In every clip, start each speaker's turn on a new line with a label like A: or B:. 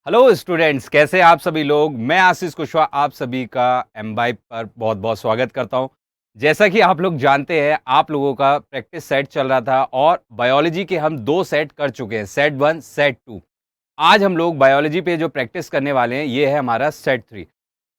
A: Hello students, कैसे हैं आप सभी लोग। मैं आशीष कुशवाहा आप सभी का एमवाइब पर बहुत बहुत स्वागत करता हूं। जैसा कि आप लोग जानते हैं, आप लोगों का प्रैक्टिस सेट चल रहा था और बायोलॉजी के हम दो सेट कर चुके हैं, सेट 1 सेट 2। आज हम लोग बायोलॉजी पे जो प्रैक्टिस करने वाले हैं, ये है हमारा सेट 3।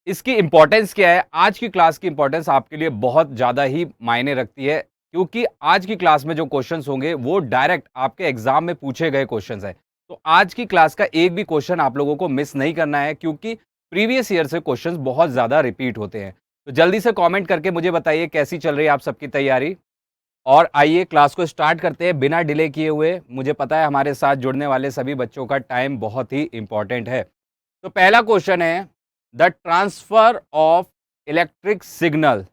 A: इसकी इंपॉर्टेंस क्या है? आज की क्लास की इंपॉर्टेंस आपके लिए बहुत ज़्यादा ही मायने रखती है, क्योंकि आज की क्लास में जो क्वेश्चंस होंगे वो डायरेक्ट आपके एग्जाम में पूछे गए क्वेश्चंस हैं। तो आज की क्लास का एक भी क्वेश्चन आप लोगों को मिस नहीं करना है, क्योंकि प्रीवियस ईयर से क्वेश्चंस बहुत ज़्यादा रिपीट होते हैं। तो जल्दी से कमेंट करके मुझे बताइए कैसी चल रही है आप सबकी तैयारी। और आइए क्लास को स्टार्ट करते हैं बिना डिले किए हुए। मुझे पता है हमारे साथ जुड़ने वाले सभी बच्चों का टाइम बहुत ही इंपॉर्टेंट है। तो पहला क्वेश्चन है, the transfer of electric signal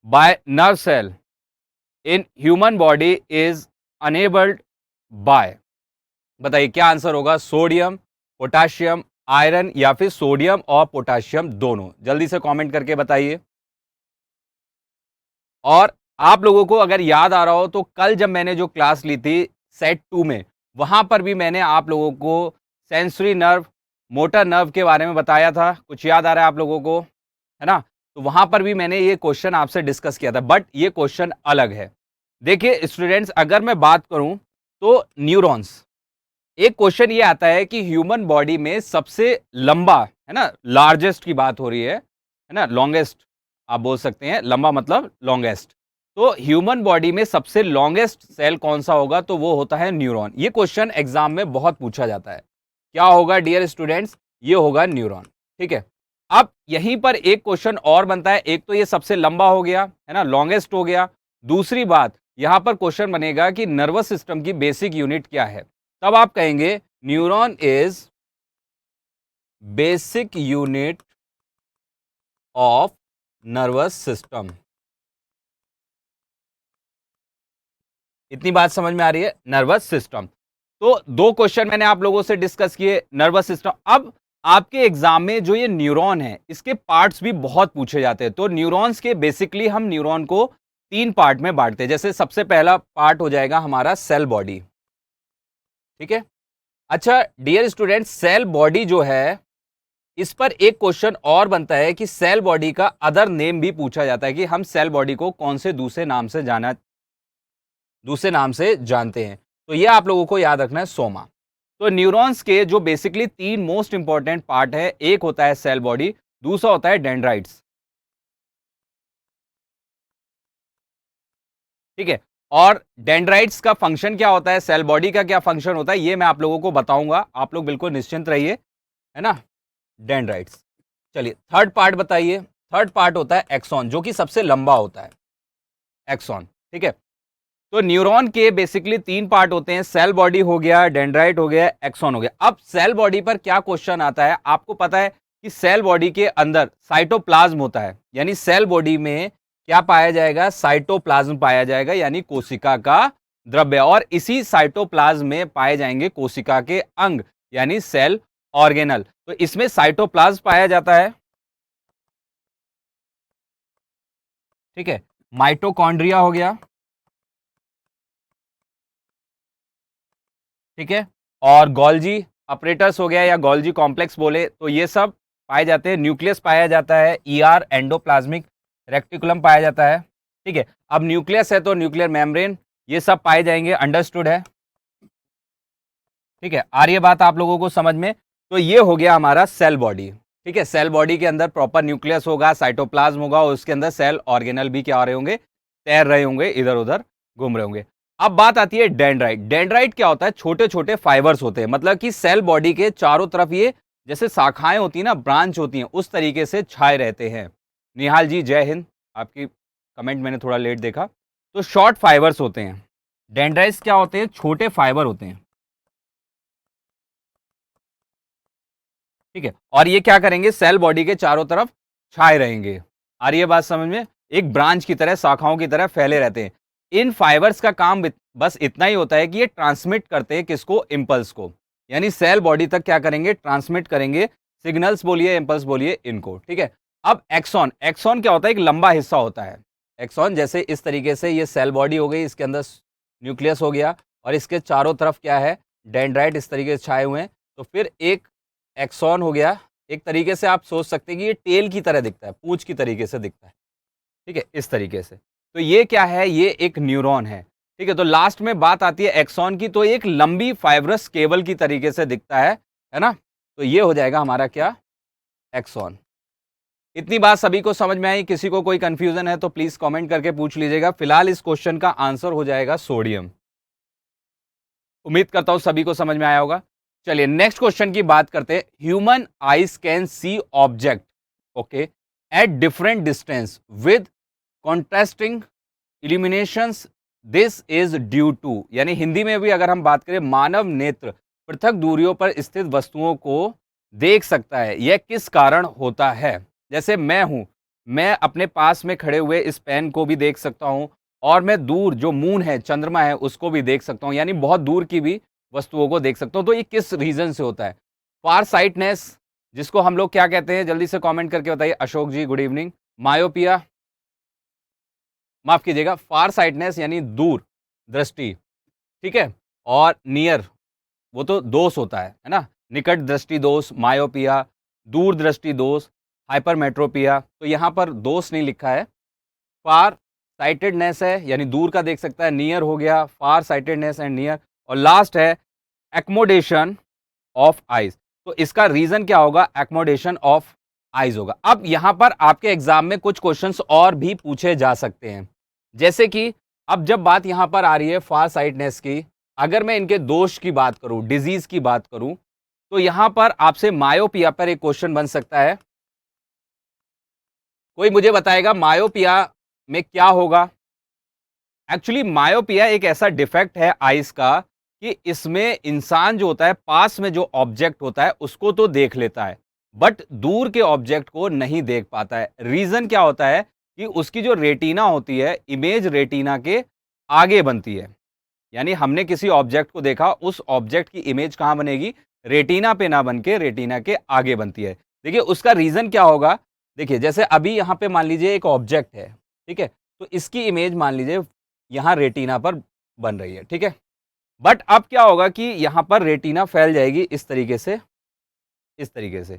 A: by nerve cell in human body is enabled by. बताइए क्या आंसर होगा? सोडियम, पोटाशियम, आयरन या फिर सोडियम और पोटाशियम दोनों। जल्दी से कमेंट करके बताइए। और आप लोगों को अगर याद आ रहा हो तो कल जब मैंने जो क्लास ली थी सेट 2 में, वहां पर भी मैंने आप लोगों को सेंसरी नर्व, मोटर नर्व के बारे में बताया था। कुछ याद आ रहा है आप लोगों को, है ना? तो वहां पर भी मैंने ये क्वेश्चन आपसे डिस्कस किया था, बट ये क्वेश्चन अलग है। देखिए स्टूडेंट्स, अगर मैं बात करूं तो न्यूरॉन्स, एक क्वेश्चन ये आता है कि ह्यूमन बॉडी में सबसे लंबा, है ना, लार्जेस्ट की बात हो रही है ना, लॉन्गेस्ट आप बोल सकते हैं, लंबा मतलब लॉन्गेस्ट। तो ह्यूमन बॉडी में सबसे लॉन्गेस्ट सेल कौन सा होगा? तो वो होता है न्यूरॉन। ये क्वेश्चन एग्जाम में बहुत पूछा जाता है। क्या होगा डियर स्टूडेंट्स? ये होगा न्यूरॉन। ठीक है। अब यहीं पर एक क्वेश्चन और बनता है। एक तो ये सबसे लंबा हो गया, है ना, लॉन्गेस्ट हो गया। दूसरी बात, यहां पर क्वेश्चन बनेगा कि नर्वस सिस्टम की बेसिक यूनिट क्या है। तब आप कहेंगे neuron is basic unit of nervous system. इतनी बात समझ में आ रही है? Nervous system. तो दो क्वेश्चन मैंने आप लोगों से डिस्कस किए, नर्वस सिस्टम। अब आपके एग्जाम में जो ये न्यूरॉन है, इसके पार्ट्स भी बहुत पूछे जाते हैं। तो न्यूरॉन्स के बेसिकली हम न्यूरॉन को तीन पार्ट में बांटते हैं। जैसे सबसे पहला पार्ट हो जाएगा हमारा सेल बॉडी। ठीक है। अच्छा डियर स्टूडेंट, सेल बॉडी जो है, इस पर एक क्वेश्चन और बनता है कि सेल बॉडी का अदर नेम भी पूछा जाता है कि हम सेल बॉडी को कौन से दूसरे नाम से जानते हैं। तो ये आप लोगों को याद रखना है, सोमा। तो न्यूरॉन्स के जो बेसिकली तीन मोस्ट इंपॉर्टेंट पार्ट है, एक होता है सेल बॉडी, दूसरा होता है डेंड्राइट्स। ठीक है। और डेंड्राइट्स का फंक्शन क्या होता है, सेल बॉडी का क्या फंक्शन होता है, ये मैं आप लोगों को बताऊंगा। आप लोग बिल्कुल निश्चिंत रहिए, है ना। डेंड्राइट्स। चलिए थर्ड पार्ट बताइए। थर्ड पार्ट होता है एक्सॉन, जो कि सबसे लंबा होता है, एक्सॉन। ठीक है। तो न्यूरॉन के बेसिकली तीन पार्ट होते हैं, सेल बॉडी हो गया, डेंड्राइट हो गया, एक्सॉन हो गया। अब सेल बॉडी पर क्या क्वेश्चन आता है? आपको पता है कि सेल बॉडी के अंदर साइटोप्लाज्म होता है, यानी सेल बॉडी में क्या पाया जाएगा? साइटोप्लाज्म पाया जाएगा, यानी कोशिका का द्रव्य। और इसी साइटोप्लाज्म में पाए जाएंगे कोशिका के अंग, यानी सेल ऑर्गेनल। तो इसमें साइटोप्लाज्म पाया जाता है। ठीक है। माइटोकॉन्ड्रिया हो गया। ठीक है। और गोल्जी अपरेटस हो गया, या गोल्जी कॉम्प्लेक्स बोले तो ये सब पाए जाते हैं। न्यूक्लियस पाया जाता है, ईआर एंडोप्लाज्मिक रेक्टिकुलम पाया जाता है। ठीक है। अब न्यूक्लियस है तो न्यूक्लियर मेम्ब्रेन, ये सब पाए जाएंगे। अंडरस्टूड है? ठीक है। आ रही है बात आप लोगों को समझ में? तो ये हो गया हमारा सेल बॉडी। ठीक है। सेल बॉडी के अंदर प्रॉपर न्यूक्लियस होगा, साइटोप्लाज्म होगा, और उसके अंदर सेल ऑर्गेनल भी क्या आ रहे होंगे? तैर रहे होंगे, इधर उधर घूम रहे होंगे। अब बात आती है डेंड्राइट। डेंड्राइट क्या होता है? छोटे छोटे फाइबर्स होते हैं, मतलब कि सेल बॉडी के चारों तरफ ये जैसे शाखाएं होती हैं ना, ब्रांच होती हैं, उस तरीके से छाए रहते हैं। निहाल जी जय हिंद, आपकी कमेंट मैंने थोड़ा लेट देखा। तो शॉर्ट फाइबर्स होते हैं। डेंड्राइट्स क्या होते हैं? छोटे फाइबर होते हैं। ठीक है। और ये क्या करेंगे? सेल बॉडी के चारों तरफ छाए रहेंगे। आ रही है बात समझ में? एक ब्रांच की तरह, शाखाओं की तरह फैले रहते हैं। इन फाइबर्स का काम बस इतना ही होता है कि ये ट्रांसमिट करते हैं किसको? इंपल्स को। यानी सेल बॉडी तक क्या करेंगे? ट्रांसमिट करेंगे। सिग्नल्स बोलिए, इंपल्स बोलिए, इनको। ठीक है। अब एक्सॉन, एक्सॉन क्या होता है? एक लंबा हिस्सा होता है एक्सॉन। जैसे इस तरीके से ये सेल बॉडी हो गई, इसके अंदर न्यूक्लियस हो गया, और इसके चारों तरफ क्या है? डेंड्राइट इस तरीके से छाए हुए हैं। तो फिर एक एक्सॉन हो गया। एक तरीके से आप सोच सकते हैं कि ये टेल की तरह दिखता है, पूंछ की तरीके से दिखता है, ठीक है, इस तरीके से। तो ये क्या है, ये एक न्यूरॉन है, ठीक है। तो लास्ट में बात आती है एक्सॉन की, तो एक लंबी फाइब्रस केबल की तरीके से दिखता है ना। तो ये हो जाएगा हमारा क्या, एक्सॉन। इतनी बात सभी को समझ में आई? किसी को कोई कंफ्यूजन है तो प्लीज कमेंट करके पूछ लीजिएगा। फिलहाल इस क्वेश्चन का आंसर हो जाएगा सोडियम। उम्मीद करता हूं सभी को समझ में आया होगा। चलिए नेक्स्ट क्वेश्चन की बात करते हैं। Human eyes can see object, okay, at different distance with contrasting illuminations, this is due to, यानी हिंदी में भी अगर हम बात करें, मानव नेत्र पृथक दूरियों पर स्थित वस्तुओं को देख सकता है, यह किस कारण होता है। जैसे मैं हूं, मैं अपने पास में खड़े हुए इस पेन को भी देख सकता हूं, और मैं दूर जो मून है, चंद्रमा है, उसको भी देख सकता हूं, यानी बहुत दूर की भी वस्तुओं को देख सकता हूं। तो ये किस रीजन से होता है? फार साइटनेस, जिसको हम लोग क्या कहते हैं, जल्दी से कमेंट करके बताइए। अशोक जी गुड इवनिंग। मायोपिया, माफ कीजिएगा, फार साइटनेस यानी दूर दृष्टि, ठीक है। और नियर, वो तो दोष होता है ना, निकट दृष्टि दोष, मायोपिया, दूर दृष्टि दोष, हाइपरमेट्रोपिया। तो यहां पर दोष नहीं लिखा है, फार साइटेडनेस है, यानी दूर का देख सकता है, नियर हो गया, फार साइटेडनेस एंड नियर, और लास्ट है एक्मोडेशन ऑफ आइज। तो इसका रीजन क्या होगा, एक्मोडेशन ऑफ आइज होगा। अब यहां पर आपके एग्जाम में कुछ क्वेश्चंस और भी पूछे जा सकते हैं, जैसे कि अब जब बात यहां पर आ रही है फार साइटनेस की, अगर मैं इनके दोष की बात करूं, डिजीज की बात करूं, तो यहां पर आपसे मायोपिया पर एक क्वेश्चन बन सकता है। कोई मुझे बताएगा मायोपिया में क्या होगा? एक्चुअली मायोपिया एक ऐसा डिफेक्ट है आइज का कि इसमें इंसान जो होता है, पास में जो ऑब्जेक्ट होता है उसको तो देख लेता है, बट दूर के ऑब्जेक्ट को नहीं देख पाता है। रीजन क्या होता है कि उसकी जो रेटिना होती है, इमेज रेटिना के आगे बनती है। यानी हमने किसी ऑब्जेक्ट को देखा, उस ऑब्जेक्ट की इमेज कहां बनेगी, रेटिना पे ना बन के रेटिना के आगे बनती है। देखिए उसका रीजन क्या होगा। देखिए जैसे अभी यहां पे मान लीजिए एक ऑब्जेक्ट है, ठीक है, तो इसकी इमेज मान लीजिए यहां रेटिना पर बन रही है, ठीक है। बट अब क्या होगा कि यहां पर रेटिना फैल जाएगी इस तरीके से, इस तरीके से।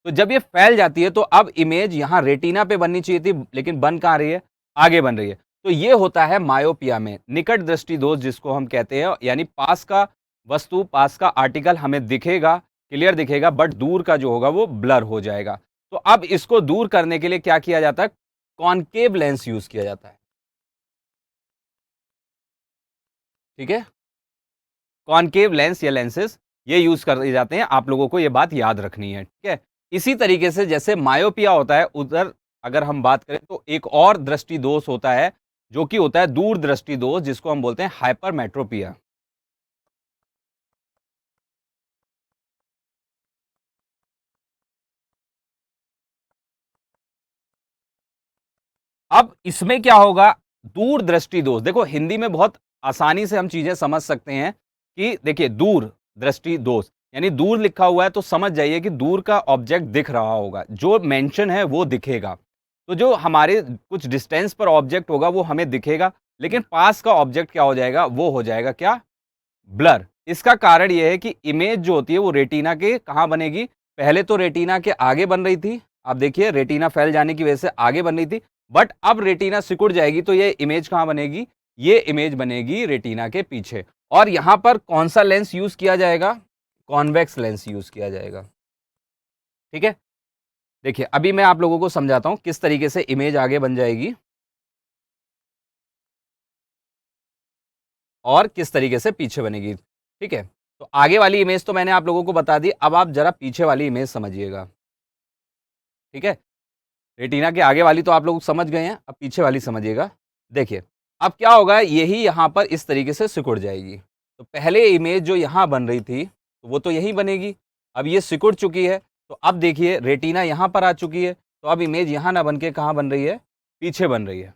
A: तो जब ये फैल जाती है तो अब इमेज यहां रेटिना पे बननी चाहिए थी, लेकिन बन कहां रही है, आगे बन रही है। तो ये होता है मायोपिया में, निकट दृष्टि दोष जिसको हम कहते हैं, यानी पास का वस्तु, पास का आर्टिकल हमें दिखेगा, क्लियर दिखेगा, बट दूर का जो होगा वो ब्लर हो जाएगा। तो अब इसको दूर करने के लिए क्या किया जाता है, कॉनकेव लेंस यूज किया जाता है, ठीक है। कॉनकेव लेंस या लेंसेज ये यूज करे जाते हैं, आप लोगों को ये बात याद रखनी है, ठीक है। इसी तरीके से जैसे मायोपिया होता है, उधर अगर हम बात करें तो एक और दृष्टि दोष होता है, जो कि होता है दूर दृष्टि दोष, जिसको हम बोलते हैं हाइपरमेट्रोपिया। अब इसमें क्या होगा, दूर दृष्टि दोष, देखो हिंदी में बहुत आसानी से हम चीजें समझ सकते हैं कि देखिए दूर दृष्टि दोष यानी दूर लिखा हुआ है तो समझ जाइए कि दूर का ऑब्जेक्ट दिख रहा होगा, जो मेंशन है वो दिखेगा। तो जो हमारे कुछ डिस्टेंस पर ऑब्जेक्ट होगा वो हमें दिखेगा, लेकिन पास का ऑब्जेक्ट क्या हो जाएगा, वो हो जाएगा क्या, ब्लर। इसका कारण यह है कि इमेज जो होती है वो रेटिना के कहां बनेगी, पहले तो रेटिना के आगे बन रही थी, आप देखिए रेटिना फैल जाने की वजह से आगे बन रही थी, बट अब रेटिना सिकुड़ जाएगी तो ये इमेज कहां बनेगी, ये इमेज बनेगी रेटिना के पीछे। और यहां पर कौन सा लेंस यूज किया जाएगा, कॉन्वेक्स लेंस यूज किया जाएगा, ठीक है। देखिए अभी मैं आप लोगों को समझाता हूं किस तरीके से इमेज आगे बन जाएगी और किस तरीके से पीछे बनेगी, ठीक है। तो आगे वाली इमेज तो मैंने आप लोगों को बता दी, अब आप जरा पीछे वाली इमेज समझिएगा, ठीक है। रेटिना के आगे वाली तो आप लोग समझ गए हैं, अब पीछे वाली समझिएगा। देखिए अब क्या होगा, यही यहां पर इस तरीके से सिकुड़ जाएगी। तो पहले इमेज जो यहां बन रही थी तो वो तो यहीं बनेगी, अब ये सिकुड़ चुकी है, तो अब देखिए रेटिना यहां पर आ चुकी है, तो अब इमेज यहां ना बन के कहां बन रही है, पीछे बन रही है।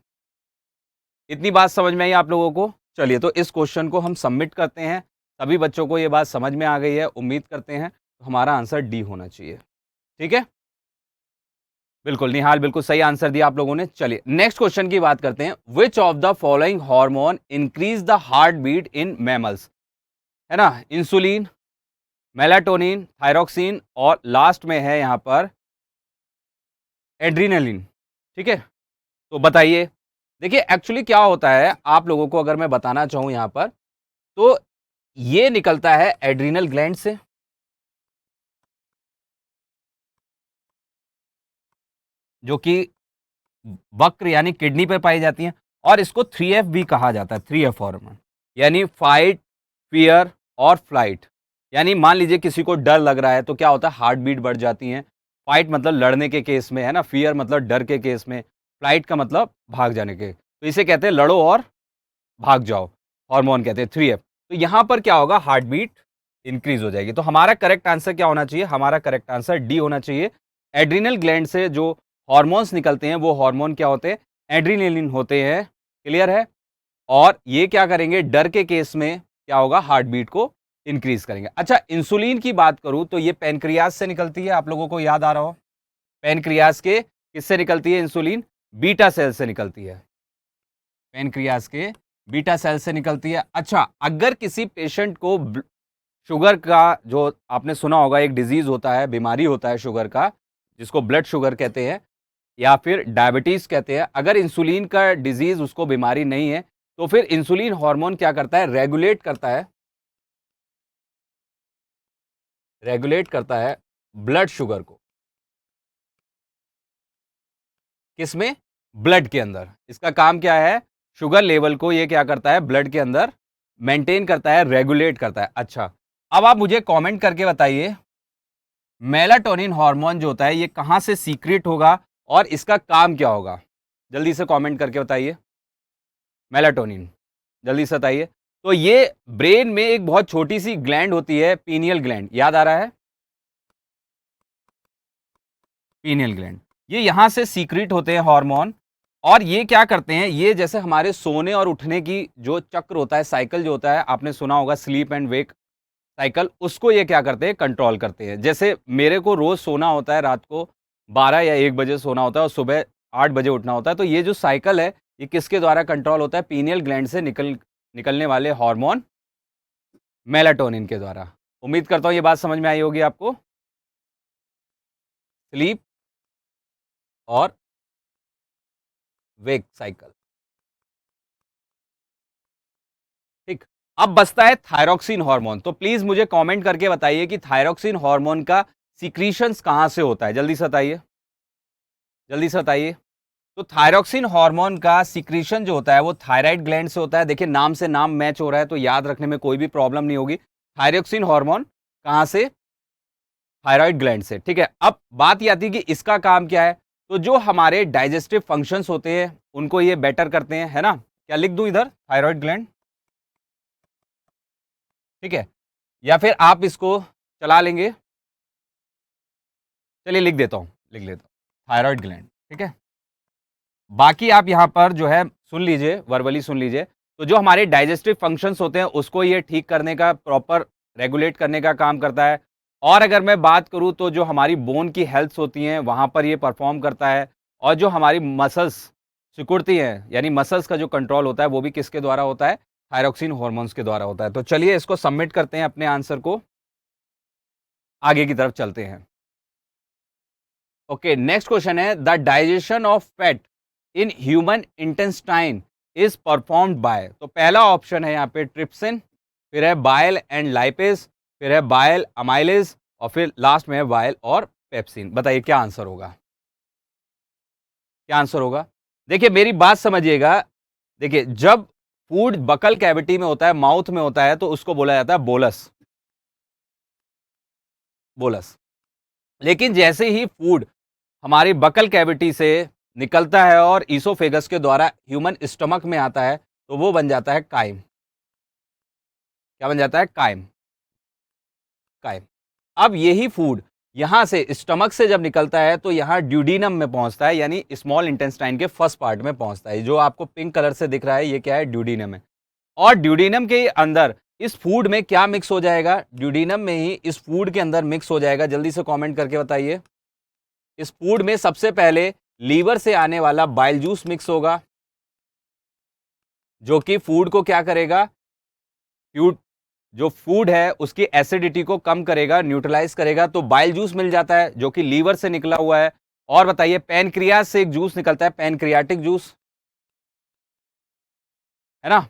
A: इतनी बात समझ में आई आप लोगों को? चलिए तो इस क्वेश्चन को हम सबमिट करते हैं। सभी बच्चों को ये बात समझ में आ गई है, उम्मीद करते हैं। तो हमारा आंसर डी होना चाहिए, ठीक है। बिल्कुल निहाल, बिल्कुल सही आंसर दिया आप लोगों ने। चलिए नेक्स्ट क्वेश्चन की बात करते हैं। Which of the following hormone increase the heart beat in mammals, है ना, इंसुलिन, मेलाटोनिन, थायरोक्सिन और लास्ट में है यहाँ पर एड्रिनलिन। ठीक है, तो बताइए, देखिए एक्चुअली क्या होता है, आप लोगों को अगर मैं बताना चाहूँ यहाँ पर, तो ये निकलता है एड्रिनल ग्लैंड से, जो कि वक्र यानी किडनी पर पाई जाती हैं, और इसको 3F भी कहा जाता है, 3F हार्मोन, यानी फाइट, फियर और फ्लाइट। यानी मान लीजिए किसी को डर लग रहा है तो क्या होता है, हार्ट बीट बढ़ जाती है। फाइट मतलब लड़ने के केस में, है ना, फियर मतलब डर के केस में, फ्लाइट का मतलब भाग जाने के, तो इसे कहते हैं लड़ो और भाग जाओ, हार्मोन कहते हैं 3F। तो यहां पर क्या होगा, हार्ट बीट इंक्रीज हो जाएगी। तो हमारा करेक्ट आंसर क्या होना चाहिए, हमारा करेक्ट आंसर डी होना चाहिए। एड्रिनल ग्लैंड से जो हार्मोन्स निकलते हैं वो हार्मोन क्या होते हैं, एड्रिनलिन होते हैं। क्लियर है, और ये क्या करेंगे, डर के केस में क्या होगा, हार्ट बीट को इंक्रीज करेंगे। अच्छा, इंसुलिन की बात करूं तो ये पैनक्रियाज से निकलती है, आप लोगों को याद आ रहा हो, पैनक्रियाज के किससे निकलती है इंसुलिन, बीटा सेल से निकलती है, पैनक्रियाज के बीटा सेल से निकलती है। अच्छा, अगर किसी पेशेंट को शुगर का, जो आपने सुना होगा एक डिजीज होता है, बीमारी होता है शुगर का, जिसको ब्लड शुगर कहते हैं या फिर डायबिटीज कहते हैं, अगर इंसुलिन का डिजीज उसको बीमारी नहीं है, तो फिर इंसुलिन हार्मोन क्या करता है, रेगुलेट करता है ब्लड शुगर को, किसमें, ब्लड के अंदर। इसका काम क्या है, शुगर लेवल को ये क्या करता है, ब्लड के अंदर मेंटेन करता है, रेगुलेट करता है। अच्छा, अब आप मुझे कमेंट करके बताइए, मेलाटोनिन हार्मोन जो होता है ये कहां से सीक्रेट होगा और इसका काम क्या होगा, जल्दी से कमेंट करके बताइए। मेलाटोनिन, जल्दी से बताइए। तो ये ब्रेन में एक बहुत छोटी सी ग्लैंड होती है, पीनियल ग्लैंड, याद आ रहा है, पीनियल ग्लैंड, ये यहां से सीक्रेट होते हैं हार्मोन। और ये क्या करते हैं, ये जैसे हमारे सोने और उठने की जो चक्र होता है, साइकिल जो होता है, आपने सुना होगा स्लीप एंड वेक साइकिल, उसको ये क्या करते हैं, कंट्रोल करते हैं। जैसे मेरे को रोज सोना होता है, रात को 12 या 1 बजे सोना होता है और सुबह 8 बजे उठना होता है, तो ये जो साइकिल है ये किसके द्वारा कंट्रोल होता है, पीनियल ग्लैंड से निकलने वाले हार्मोन मेलाटोनिन के द्वारा। उम्मीद करता हूं ये बात समझ में आई होगी आपको। स्लीप और वेक साइकिल, ठीक। अब बचता है थायरोक्सिन हार्मोन, तो प्लीज मुझे कमेंट करके बताइए कि थायरोक्सिन हार्मोन का सीक्रीशंस कहां से होता है, जल्दी से बताइए, जल्दी से बताइए। तो थायरोक्सिन हार्मोन का सीक्रीशन जो होता है वो थायराइड ग्लैंड से होता है। देखिए नाम से नाम मैच हो रहा है तो याद रखने में कोई भी प्रॉब्लम नहीं होगी। थायरोक्सिन हार्मोन कहां से, थायराइड ग्लैंड से, ठीक है। अब बात ये आती है कि इसका काम क्या है, तो जो हमारे डाइजेस्टिव फंक्शंस होते हैं उनको ये बेटर करते हैं, है ना। क्या लिख दूं इधर, थायराइड ग्लैंड, ठीक है, या फिर आप इसको चला लेंगे, चलिए लिख देता हूं, लिख लेता हूं थायराइड ग्लैंड, ठीक है। बाकी आप यहाँ पर जो है सुन लीजिए, वर्बली सुन लीजिए। तो जो हमारे डाइजेस्टिव फंक्शंस होते हैं उसको ये ठीक करने का, प्रॉपर रेगुलेट करने का काम करता है। और अगर मैं बात करूँ तो जो हमारी बोन की हेल्थ होती हैं वहाँ पर ये परफॉर्म करता है। और जो हमारी मसल्स सिकुड़ती हैं, यानी मसल्स का जो कंट्रोल होता है वो भी किसके द्वारा होता है, थायरोक्सिन हॉर्मोन्स के द्वारा होता है। तो चलिए इसको सबमिट करते हैं, अपने आंसर को आगे की तरफ चलते हैं। ओके, नेक्स्ट क्वेश्चन है, the digestion of fat in human intestine is performed by. तो पहला ऑप्शन है यहाँ पे ट्रिप्सिन, फिर है बाइल एंड लाइपेज, फिर है बाइल अमाइलेज, और फिर लास्ट में है बाइल और पेप्सिन। बताइए क्या आंसर होगा, क्या आंसर होगा। देखिए मेरी बात समझिएगा, देखिए जब फूड बकल कैविटी में होता है, माउथ में होता है, तो उसको बोला जाता है बोलस, बोलस। लेकिन जैसे ही फूड हमारी बकल कैविटी से निकलता है और ईसोफेगस के द्वारा ह्यूमन स्टमक में आता है, तो वो बन जाता है काइम। क्या बन जाता है, काइम, काइम। अब यही फूड यहां से स्टमक से जब निकलता है तो यहां ड्यूडीनम में पहुंचता है, यानी स्मॉल इंटेस्टाइन के फर्स्ट पार्ट में पहुंचता है। जो आपको पिंक कलर से दिख रहा है ये क्या है, ड्यूडीनम है। और ड्यूडीनम के अंदर इस फूड में क्या मिक्स हो जाएगा, ड्यूडीनम में ही इस फूड के अंदर मिक्स हो जाएगा, जल्दी से कमेंट करके बताइए। इस फूड में सबसे पहले लीवर से आने वाला बाइल जूस मिक्स होगा, जो कि फूड को क्या करेगा, जो फूड है उसकी एसिडिटी को कम करेगा, न्यूट्रलाइज करेगा, तो बाइल जूस मिल जाता है जो कि लीवर से निकला हुआ है। और बताइए, पैनक्रियाज से एक जूस निकलता है, पैनक्रियाटिक जूस, है ना।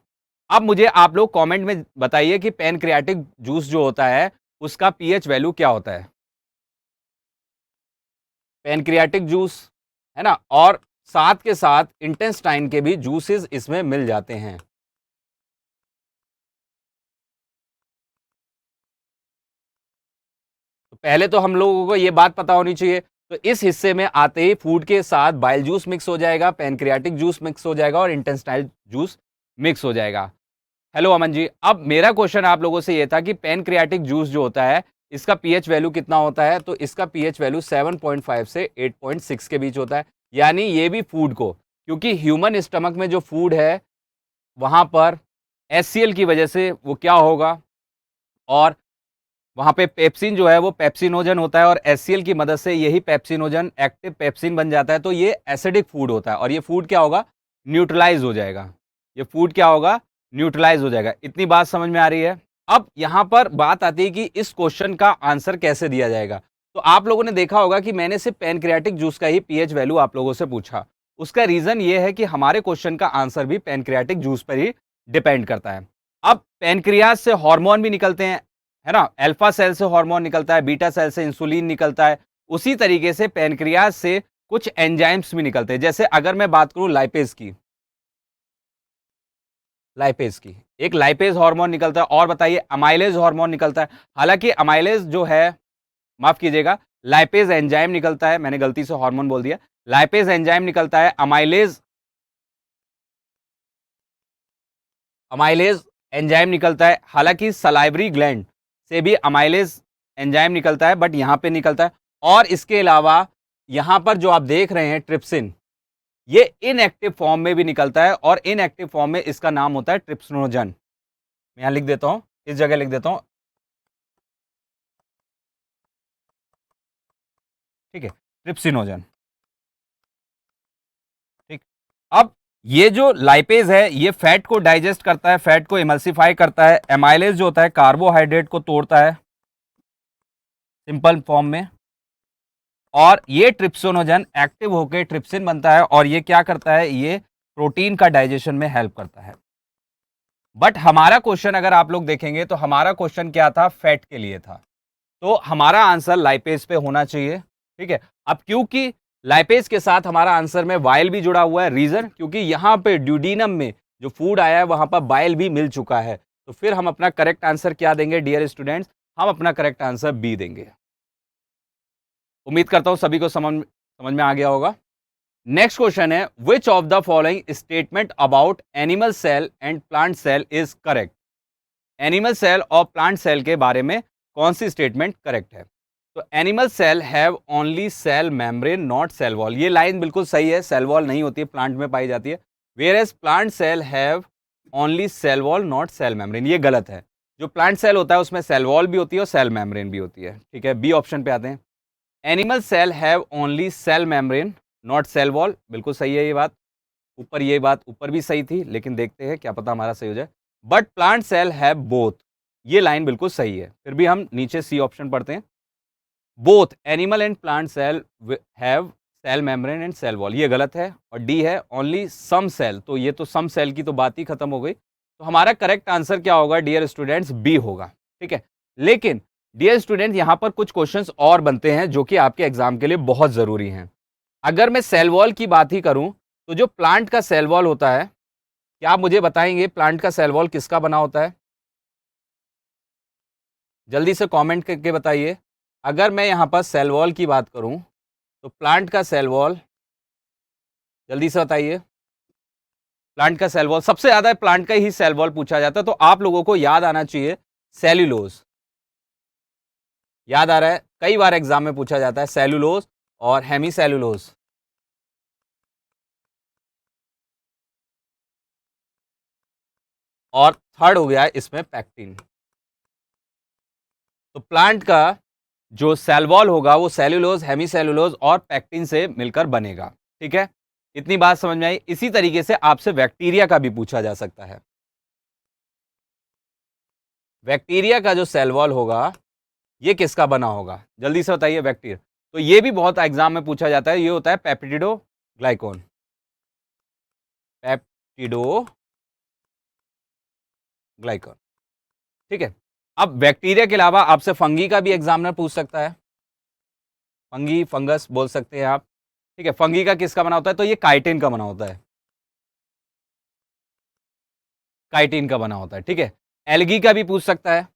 A: अब मुझे आप लोग कमेंट में बताइए कि पैनक्रियाटिक जूस जो होता है उसका पीएच वैल्यू क्या होता है। पैनक्रियाटिक जूस, है ना। और साथ के साथ इंटेस्टाइन के भी जूसेस इसमें मिल जाते हैं। तो पहले तो हम लोगों को ये बात पता होनी चाहिए। तो इस हिस्से में आते ही फूड के साथ बाइल जूस मिक्स हो जाएगा, पैनक्रियाटिक जूस मिक्स हो जाएगा और इंटेस्टाइनल जूस मिक्स हो जाएगा। हेलो अमन जी, अब मेरा क्वेश्चन आप लोगों से ये था कि पैनक्रियाटिक जूस जो होता है इसका पीएच वैल्यू कितना होता है। तो इसका पीएच वैल्यू 7.5 से 8.6 के बीच होता है। यानी ये भी फूड को, क्योंकि ह्यूमन स्टमक में जो फूड है वहां पर एचसीएल की वजह से वो क्या होगा, और वहां पे पेप्सिन जो है वो पेप्सिनोजन होता है, और एचसीएल की मदद से यही पेप्सिनोजन एक्टिव पेप्सिन बन जाता है। तो ये एसिडिक फूड होता है और ये फूड क्या होगा, न्यूट्रलाइज हो जाएगा। ये फूड क्या होगा, न्यूट्रलाइज हो जाएगा। इतनी बात समझ में आ रही है। अब यहां पर बात आती है कि इस क्वेश्चन का आंसर कैसे दिया जाएगा। तो आप लोगों ने देखा होगा कि मैंने सिर्फ पैनक्रियाटिक जूस का ही पीएच वैल्यू आप लोगों से पूछा। उसका रीजन ये है कि हमारे क्वेश्चन का आंसर भी पैनक्रियाटिक जूस पर ही डिपेंड करता है। अब पैनक्रियाज से हार्मोन भी निकलते हैं, है ना। अल्फा सेल से हार्मोन निकलता है, बीटा सेल से इंसुलिन निकलता है। उसी तरीके से पैनक्रियाज से कुछ एंजाइम्स भी निकलते हैं। जैसे अगर मैं बात करूं लाइपेज की, एक लाइपेज हार्मोन निकलता है। और बताइए, अमाइलेज हार्मोन निकलता है। हालांकि अमाइलेज जो है, माफ कीजिएगा, लाइपेज एंजाइम निकलता है, मैंने गलती से हार्मोन बोल दिया। लाइपेज एंजाइम निकलता है, अमाइलेज एंजाइम निकलता है। हालांकि सलाइवरी ग्लैंड से भी अमाइलेज एंजाइम निकलता है, बट यहां पे निकलता है। और इसके अलावा यहां पर जो आप देख रहे हैं ट्रिप्सिन, ये इनएक्टिव फॉर्म में भी निकलता है, और इनएक्टिव फॉर्म में इसका नाम होता है ट्रिप्सिनोजन। मैं यहां लिख देता हूं, इस जगह लिख देता हूं, ठीक है, ट्रिप्सिनोजन। ठीक। अब ये जो लाइपेज है ये फैट को डाइजेस्ट करता है, फैट को इमल्सिफाई करता है। एमाइलेज जो होता है कार्बोहाइड्रेट को तोड़ता है सिंपल फॉर्म में, और ये ट्रिप्सिनोजन एक्टिव होकर ट्रिप्सिन बनता है, और ये क्या करता है, ये प्रोटीन का डाइजेशन में हेल्प करता है। बट हमारा क्वेश्चन अगर आप लोग देखेंगे तो हमारा क्वेश्चन क्या था, फैट के लिए था। तो हमारा आंसर लाइपेज पे होना चाहिए। ठीक है। अब क्योंकि लाइपेज के साथ हमारा आंसर में बाइल भी जुड़ा हुआ है, रीजन क्योंकि यहां पे ड्यूडीनम में जो फूड आया है वहां पर बाइल भी मिल चुका है। तो फिर हम अपना करेक्ट आंसर क्या देंगे डियर स्टूडेंट्स, हम अपना करेक्ट आंसर बी देंगे। उम्मीद करता हूं सभी को समझ में आ गया होगा। नेक्स्ट क्वेश्चन है, which of the following statement about animal cell and plant cell is correct. Animal cell और प्लांट सेल के बारे में कौन सी स्टेटमेंट करेक्ट है। तो animal cell have only cell membrane not cell wall, ये लाइन बिल्कुल सही है, सेल वॉल नहीं होती है, प्लांट में पाई जाती है। Whereas plant cell have only cell wall not cell membrane, ये गलत है। जो प्लांट सेल होता है उसमें सेल वॉल भी होती है और सेल मेम्ब्रेन भी होती है। ठीक है, बी ऑप्शन पे आते हैं। Animal cell have only cell membrane not cell wall, बिल्कुल सही है ये बात। ऊपर ये बात ऊपर भी सही थी, लेकिन देखते हैं क्या पता हमारा सही हो जाए। But plant cell have both, ये लाइन बिल्कुल सही है। फिर भी हम नीचे सी ऑप्शन पढ़ते हैं, both animal and plant cell have cell membrane and cell wall, ये गलत है। और डी है ओनली सम सेल, तो ये तो सम सेल की तो बात ही खत्म हो गई। तो हमारा करेक्ट आंसर क्या होगा डियर स्टूडेंट्स, बी होगा। ठीक है। लेकिन डियर स्टूडेंट यहां पर कुछ क्वेश्चंस और बनते हैं जो कि आपके एग्जाम के लिए बहुत जरूरी हैं। अगर मैं सेल वॉल की बात ही करूं तो जो प्लांट का सेल वॉल होता है, क्या आप मुझे बताएंगे प्लांट का सेल वॉल किसका बना होता है? जल्दी से कमेंट करके बताइए। अगर मैं यहां पर सेल वॉल की बात करूं तो प्लांट का सेल वॉल, जल्दी से बताइए। प्लांट का सेल वॉल सबसे ज्यादा प्लांट का ही सेल वॉल पूछा जाता है, तो आप लोगों को याद आना चाहिए सेल्यूलोज। याद आ रहा है, कई बार एग्जाम में पूछा जाता है सेल्यूलोज और हेमी सेल्यूलोज। और थर्ड हो गया है इसमें पैक्टिन। तो प्लांट का जो सेल वॉल होगा वो सेल्यूलोज, हेमी सेल्यूलोज और पैक्टिन से मिलकर बनेगा। ठीक है, इतनी बात समझ में आई। इसी तरीके से आपसे बैक्टीरिया का भी पूछा जा सकता है। बैक्टीरिया का जो सेल वॉल होगा ये किसका बना होगा? जल्दी से बताइए बैक्टीरिया। तो ये भी बहुत एग्जाम में पूछा जाता है, ये होता है पेप्टिडोग्लाइकॉन। पेप्टिडोग्लाइकॉन, ठीक है। अब बैक्टीरिया के अलावा आपसे फंगी का भी एग्जामिनर पूछ सकता है, फंगी, फंगस बोल सकते हैं आप, ठीक है। फंगी का किसका बना होता है? तो ये काइटिन का बना होता है, काइटिन का बना होता है, ठीक है। एल्गी का भी पूछ सकता है।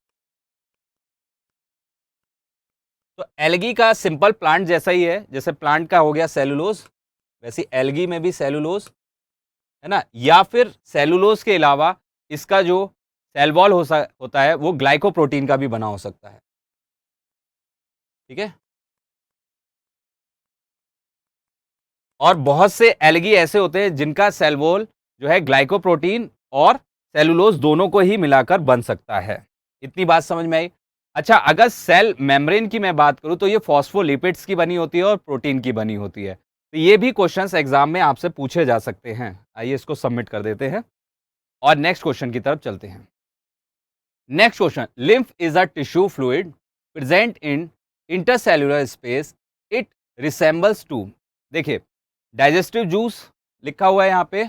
A: तो एल्गी का सिंपल प्लांट जैसा ही है, जैसे प्लांट का हो गया सेलुलोज, वैसे एल्गी में भी सेलुलोज है ना। या फिर सेलुलोज के अलावा इसका जो सेल वॉल होता है वो ग्लाइकोप्रोटीन का भी बना हो सकता है, ठीक है। और बहुत से एल्गी ऐसे होते हैं जिनका सेल वॉल जो है ग्लाइकोप्रोटीन और सेलुलोज दोनों को ही मिलाकर बन सकता है। इतनी बात समझ में आई। अच्छा, अगर सेल मेम्ब्रेन की मैं बात करूं तो ये फॉस्फोलिपिड्स की बनी होती है और प्रोटीन की बनी होती है। तो ये भी क्वेश्चंस एग्जाम में आपसे पूछे जा सकते हैं। आइए इसको सबमिट कर देते हैं और नेक्स्ट क्वेश्चन की तरफ चलते हैं। Next question, lymph is a tissue fluid present in intercellular space. It resembles to, देखिए डाइजेस्टिव जूस लिखा हुआ है यहाँ पे,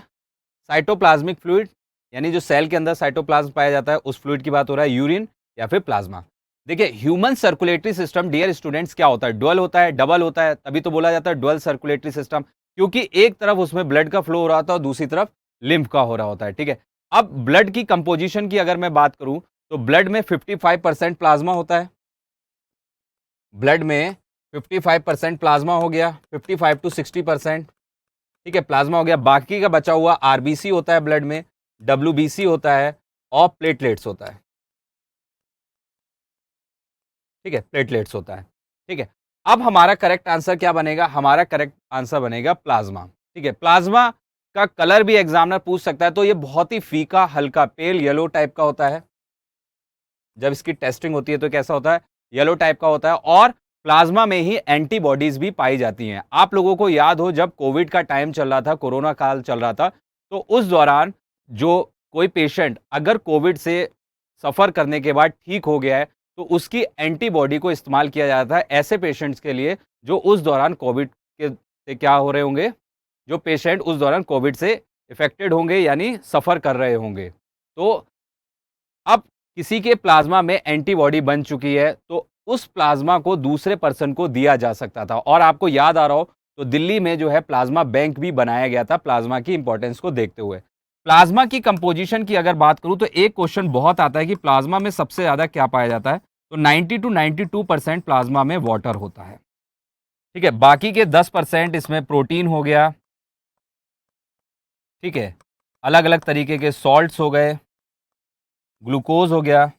A: साइटोप्लाज्मिक फ्लूइड यानी जो सेल के अंदर साइटोप्लाज्म पाया जाता है उस फ्लूइड की बात हो रहा है, यूरिन या फिर प्लाज्मा। देखिए human circulatory system dear students क्या होता है? डुअल होता है, डबल होता है, तभी तो बोला जाता है डुअल सर्कुलेटरी सिस्टम, क्योंकि एक तरफ उसमें ब्लड का फ्लो हो रहा होता है और दूसरी तरफ लिम्फ का हो रहा होता है, ठीक है। अब ब्लड की कंपोजिशन की अगर मैं बात करूं तो ब्लड में 55% प्लाज्मा होता है, ब्लड में 55% प्लाज्मा हो गया, 55 टू 60%, ठीक है, प्लाज्मा हो गया। बाकी का बचा हुआ आरबीसी होता है ब्लड में, डब्ल्यूबीसी होता है और प्लेटलेट्स होता है, ठीक है, प्लेटलेट्स होता है, ठीक है। अब हमारा करेक्ट आंसर क्या बनेगा? हमारा करेक्ट आंसर बनेगा प्लाज्मा, ठीक है। प्लाज्मा का कलर भी एग्जामिनर पूछ सकता है, तो ये बहुत ही फीका हल्का पेल येलो टाइप का होता है। जब इसकी टेस्टिंग होती है तो कैसा होता है? येलो टाइप का होता है और प्लाज्मा में ही एंटीबॉडीज भी पाई जाती हैं। आप लोगों को याद हो जब कोविड का टाइम चल रहा था, कोरोना काल चल रहा था, तो उस दौरान जो कोई पेशेंट अगर कोविड से सफर करने के बाद ठीक हो गया है तो उसकी एंटीबॉडी को इस्तेमाल किया जाता है ऐसे पेशेंट्स के लिए जो उस दौरान कोविड के से क्या हो रहे होंगे, जो पेशेंट उस दौरान कोविड से इफेक्टेड होंगे यानी सफर कर रहे होंगे। तो अब किसी के प्लाज्मा में एंटीबॉडी बन चुकी है तो उस प्लाज्मा को दूसरे पर्सन को दिया जा सकता था। और आपको याद आ रहा हो तो दिल्ली में जो है प्लाज्मा बैंक भी बनाया गया था प्लाज्मा की इंपॉर्टेंस को देखते हुए। प्लाज्मा की कंपोजिशन की अगर बात करूं तो एक क्वेश्चन बहुत आता है कि प्लाज्मा में सबसे ज्यादा क्या पाया जाता है? तो 90 टू 92% प्लाज्मा में वाटर होता है, ठीक है। बाकी के 10% इसमें प्रोटीन हो गया, ठीक है, अलग अलग तरीके के सॉल्ट्स हो गए, ग्लूकोज हो गया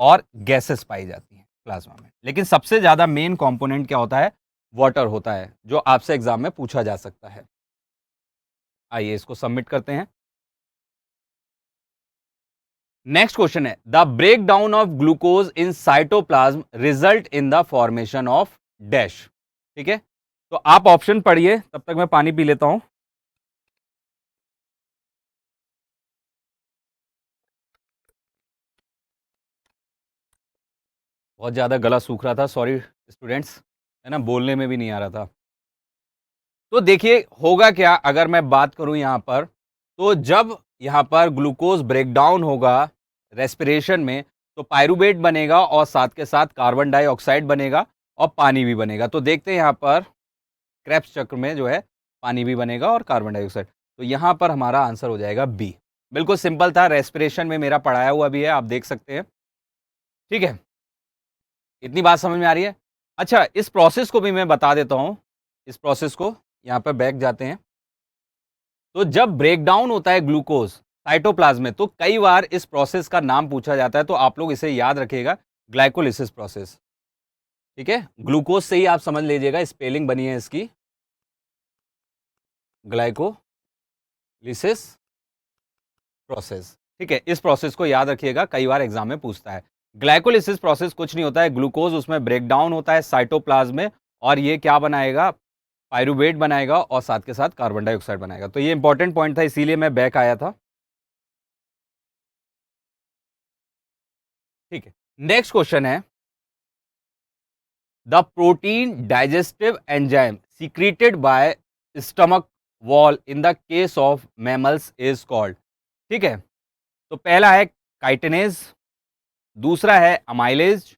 A: और गैसेस पाई जाती हैं प्लाज्मा में। लेकिन सबसे ज्यादा मेन कंपोनेंट क्या होता है? वाटर होता है, जो आपसे एग्जाम में पूछा जा सकता है। आइए इसको सबमिट करते हैं। नेक्स्ट क्वेश्चन है, the break down of glucose in cytoplasm result in the formation of dash, ठीक है। तो आप ऑप्शन पढ़िए, तब तक मैं पानी पी लेता हूं। बहुत ज्यादा गला सूख रहा था, सॉरी स्टूडेंट्स, है ना, बोलने में भी नहीं आ रहा था। तो देखिए होगा क्या अगर मैं बात करूं यहां पर, तो जब यहां पर ग्लूकोज ब्रेकडाउन होगा रेस्पिरेशन में तो पायरुवेट बनेगा और साथ के साथ कार्बन डाइऑक्साइड बनेगा और पानी भी बनेगा। तो देखते हैं यहां पर क्रेब्स चक्र में जो है पानी भी बनेगा और कार्बन डाइऑक्साइड। तो यहां पर हमारा आंसर हो जाएगा बी। बिल्कुल सिंपल था, रेस्पिरेशन में मेरा पढ़ाया हुआ भी है, आप देख सकते हैं, ठीक है। इतनी बात समझ में आ रही है? अच्छा, इस प्रोसेस को भी मैं बता देता हूं, इस प्रोसेस को यहां पर बैक जाते हैं। तो जब ब्रेकडाउन होता है ग्लूकोज साइटोप्लाज्म में तो कई बार इस प्रोसेस का नाम पूछा जाता है, तो आप लोग इसे याद रखिएगा, ग्लाइकोलिसिस प्रोसेस, ठीक है। ग्लूकोज से ही आप समझ लीजिएगा, स्पेलिंग बनी है इसकी ग्लाइकोलिसिस प्रोसेस, ठीक है। इस प्रोसेस को याद रखिएगा, कई बार एग्जाम में पूछता है। ग्लाइकोलिसिस प्रोसेस कुछ नहीं होता है, ग्लूकोज उसमें ब्रेकडाउन होता है साइटोप्लाज्म में और ये क्या बनाएगा? पायरुवेट बनाएगा और साथ के साथ कार्बन डाइऑक्साइड बनाएगा। तो ये इंपॉर्टेंट पॉइंट था, इसीलिए मैं बैक आया था। ठीक है, नेक्स्ट क्वेश्चन है, the protein digestive enzyme secreted by stomach wall in the case of mammals is called. ठीक है, तो पहला है काइटिनेज, दूसरा है अमाइलेज,